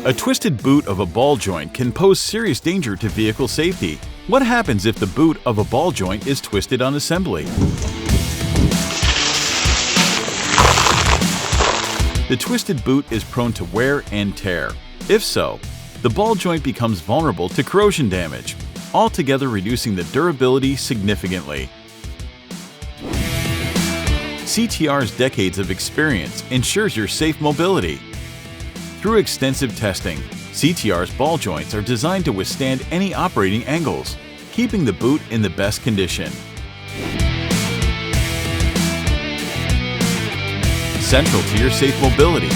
A twisted boot of a ball joint can pose serious danger to vehicle safety. What happens if the boot of a ball joint is twisted on assembly? The twisted boot is prone to wear and tear. If so, the ball joint becomes vulnerable to corrosion damage, altogether reducing the durability significantly. CTR's decades of experience ensures your safe mobility. Through extensive testing, CTR's ball joints are designed to withstand any operating angles, keeping the boot in the best condition. Central to your safe mobility,